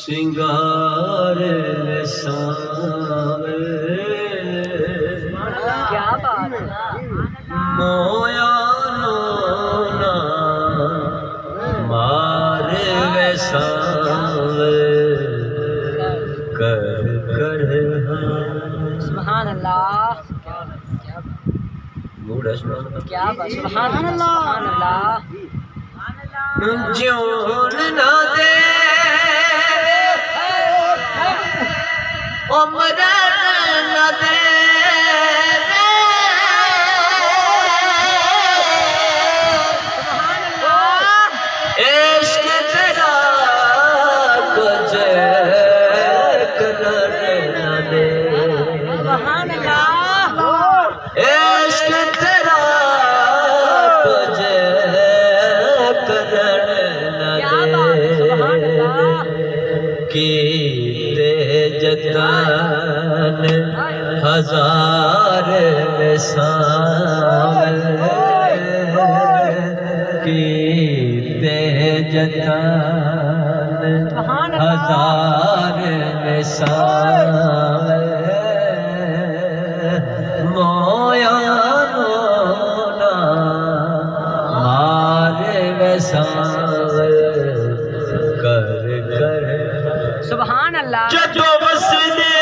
सिंगार सावे क्या बात है। मोया नोना मार वैसावे कर कर सुभान अल्लाह। क्या बात। सुभान अल्लाह। ज्योन ना दे उम्र ना दे इश्क तेरा कुछ करने ना दे सुभान अल्लाह। इश्क तेरा कुछ करने ना दे कि जतन हजार साल की जतन हजार साल मोया नोना मार वैसाल कर कर सुभान अल्लाह। जो वसने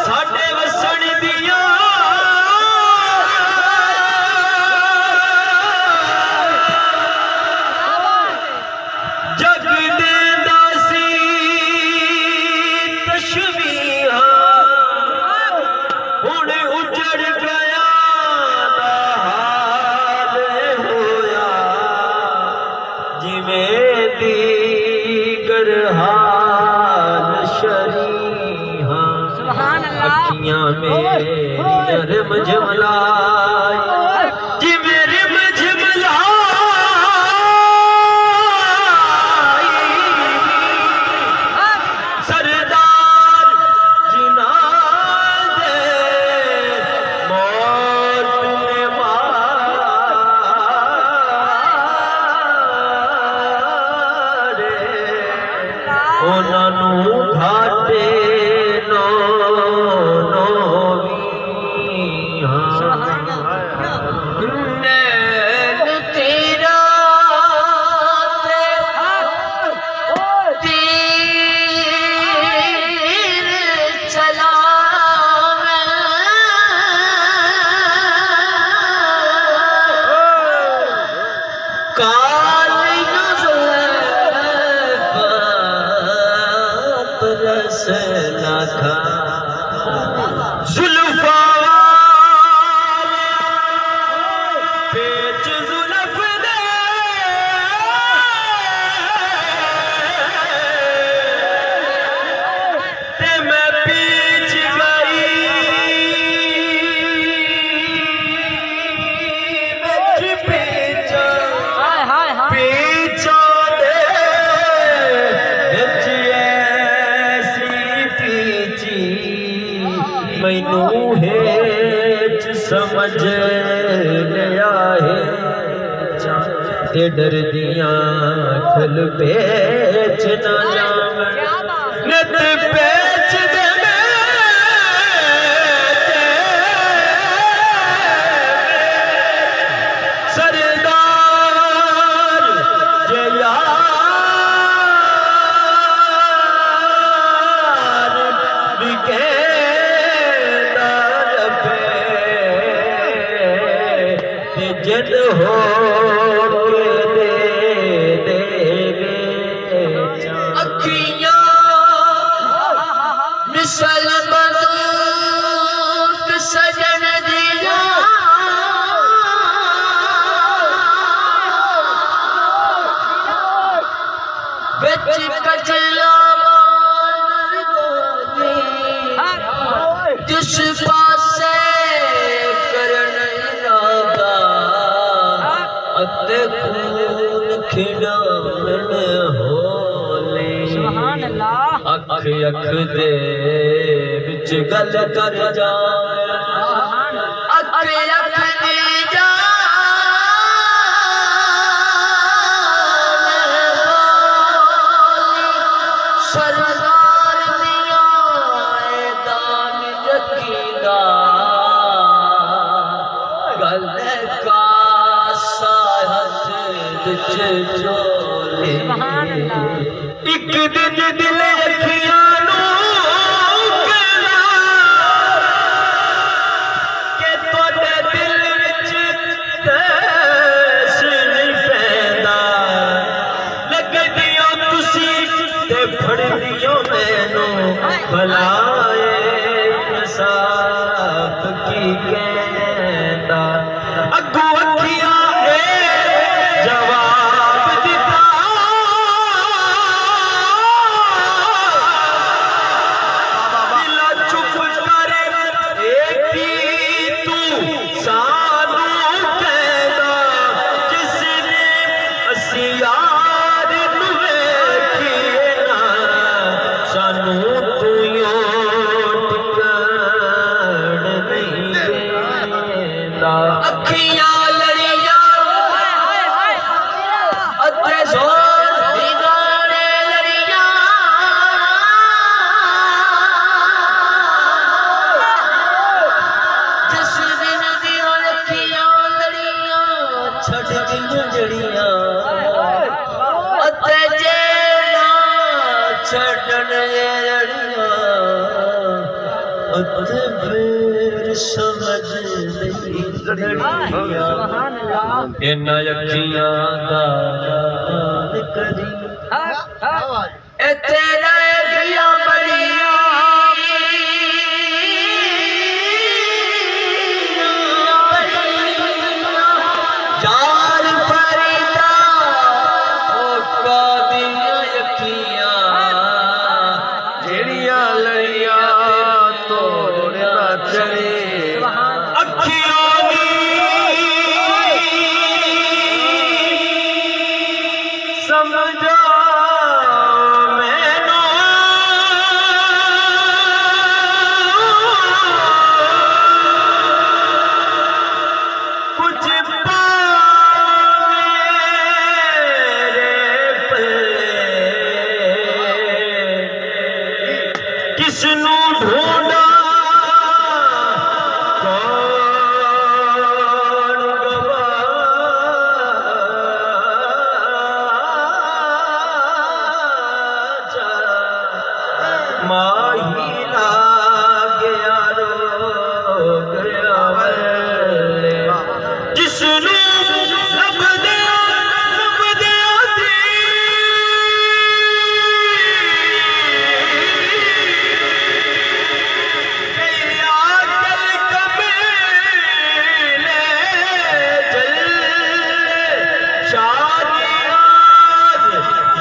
साडे वसन दिया जग दे दासी तशवीहा हुण उजड़ गया हाल होया जिवें दीगर हाल शरीहा अखियां मेरी रिम झमलाई जिवें रिम झमलाई सरदार जिना दे मौत ने मारे उन्हां नूं घाटे नो नैन तेरा तीर चला काली रस न खा जुल्फा पेच जुल्फ दे ते मैं पीछ गई बिच पीछा पीछा दे बिच ऐसी पीछी मैनू हेच समझ लिया है ते डर दिया खल पेच न जावे नित पेच दे सरदार जया जद हो के दे अखियां मिसल बदूत सजन दिया बिच कचला जिस पासे खून खिड़ावन होले सुभान अल्लाह। अख अख दे विच गल कर जावे अख अख दे जावे च चोले सुभान अल्लाह एक दिन दिल अखियां नू कहना कि तोड़े दिल विच तैस नहीं पैंदा लगदियो तुसी ते फड़दियो मैनू भलाए इंसाफ की कहंदा अगू अखियां जवाब दिता दिला चुप कर एक ही तू सानू कहदा जिसने असी यार नू वेखिए ना सानू तू टिकण नहीं देंदा अखियां लड़ियां अते जोर दिगाने लड़ियां जिस दिन दियां अखियां लड़ियां छड़ दियां जड़ियां अते जे ना छड़न लड़ियां अते फिर समझ नहीं लड़ियां सुभान अल्लाह इन्ना अखियां दा याद करी ए तेरा गया बड़िया यार फरीदा ओ कादियां अखियां जेड़ियां लड़ियां तोड़ ना चले सुभान अखियां समझो मैनू कुछ मेरे पल्ले किसनू ढूंढा कौन गवाचा माही ला गया रो गया वल्ले जिसनू लब दिया दी गया कल कबीले जल शादियाज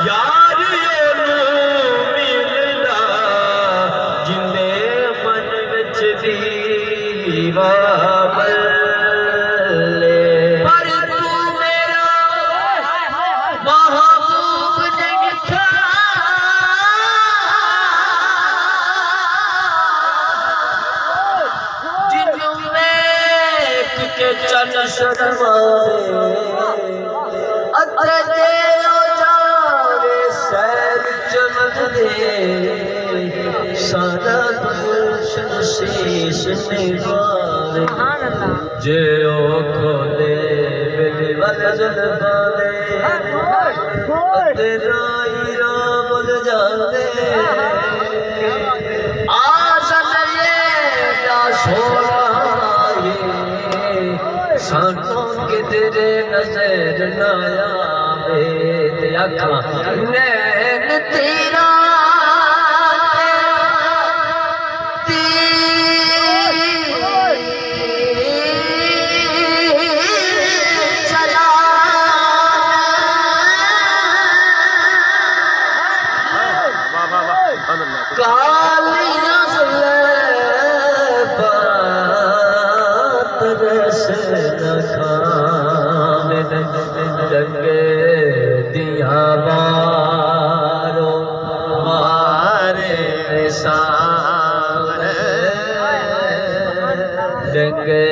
यार योनू मिलदा जिंदे मन विच दीवा बल्ले पर तू मेरा महबूब नहीं दिखा जिन्नू वेख के चल शर्मावे अते दे जावे सैर चमन दे सारा गुलशन शीश निभावे सुभान अल्लाह जे ओ खोले बिल वल जुल्फां दे अते राई राम बोल जावे आसन ये दा सोना ये सानू किधरे नजर ना आवे ते अखां नैन तेरा कालियां जुल्फां तरस न खावे रंगे दिया बारो मारे सामने रंगे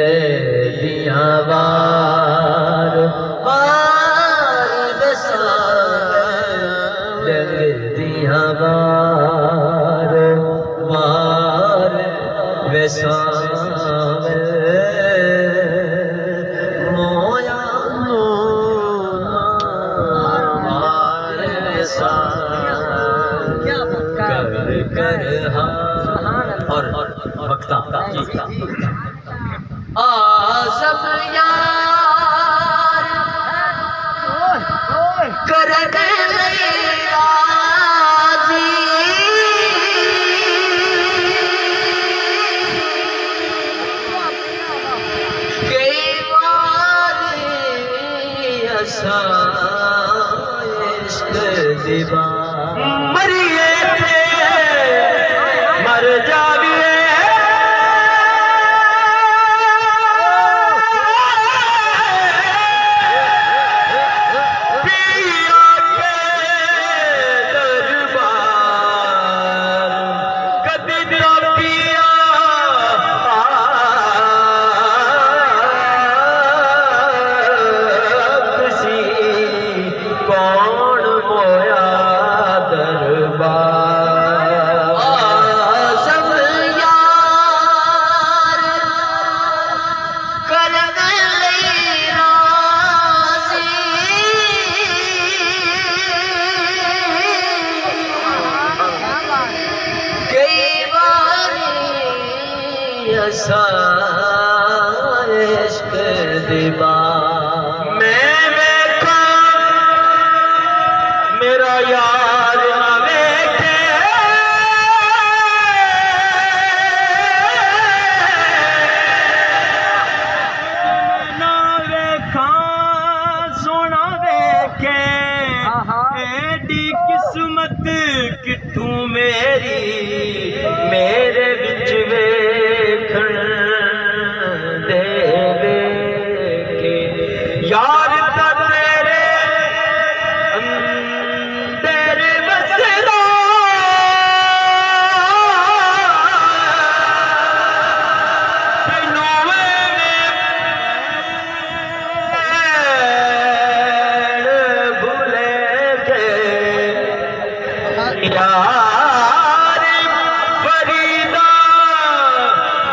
दिया बारो मारे सामने रंगे दिया बारो मारे वेसावे मोया नो भक्ता आज़म यार करने राज़ी कई बार असा इश्क दीवा मरिए मर जाविए इश्क दीवा मैं देखा मेरा यार ना देखे ना देखा सोना देखे एडी किस्मत किथू मेरी मेरे बिच वेखण देवे के यार दा तेरे अंदर बसदा तैनू भूले के यार फरीदा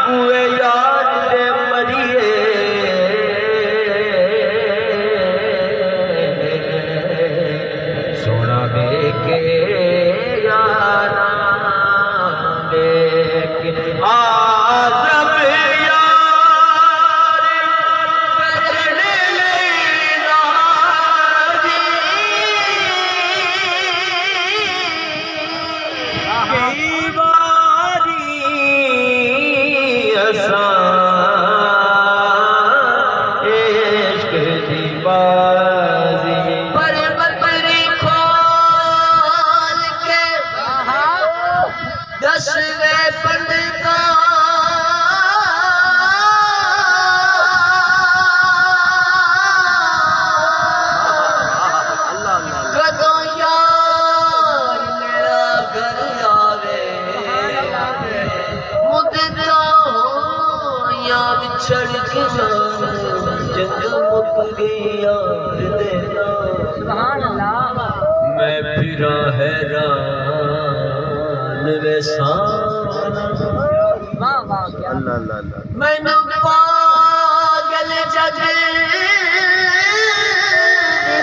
बुए यार दे मरिए सोना के यारा के आज़म यार करने कई बारी असा इश्क दी बाजी पर बकरी खोल के दसवें पंडिता कदों यार मेरा घर आवे मुद्दा या बिछड़ के जग मुक गया देना सुभान अल्लाह मैं फिरा हैरान वैसान वाह वाह क्या मैनू पागल जग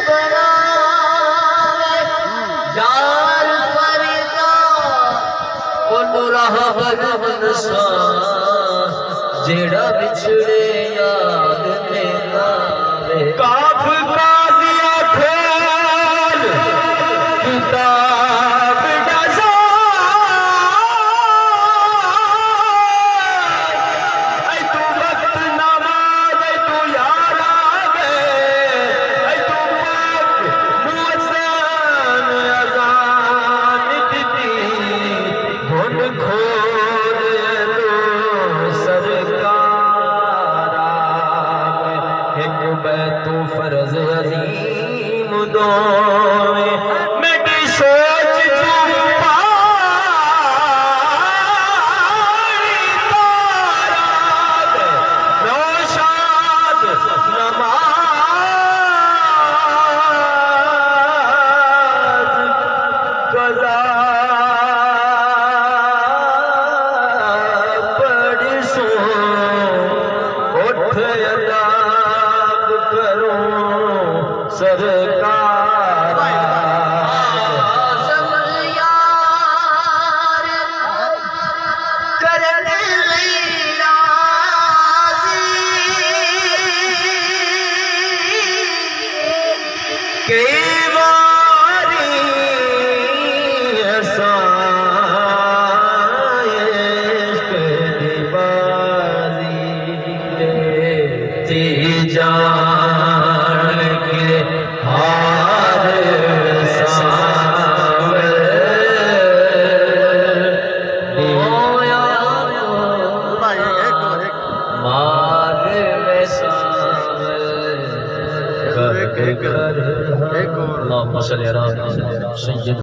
बनावे यार फरीदा ओनू रहबर मनसा जेड़ा बिछड़े याद में आवे काफ काजिया खोल किताब डसा ऐ तू वक्त नमाज ऐ तू यार आवे ऐ तू पाक मुअज्जन अज़ान दी घुन खोल लो सरकार एक बैतु फर्ज अजीम दो मेरी सोच नौशाद नमाज कज़ा पढ़ सो उठ अदाब करो सरकार आज़म यार करने कई बारी ऐसा इश्क दी बाजी लेती जान के हार सावर मार में सावर कर अल्लाहुम्मा सल्ली अला सय्यद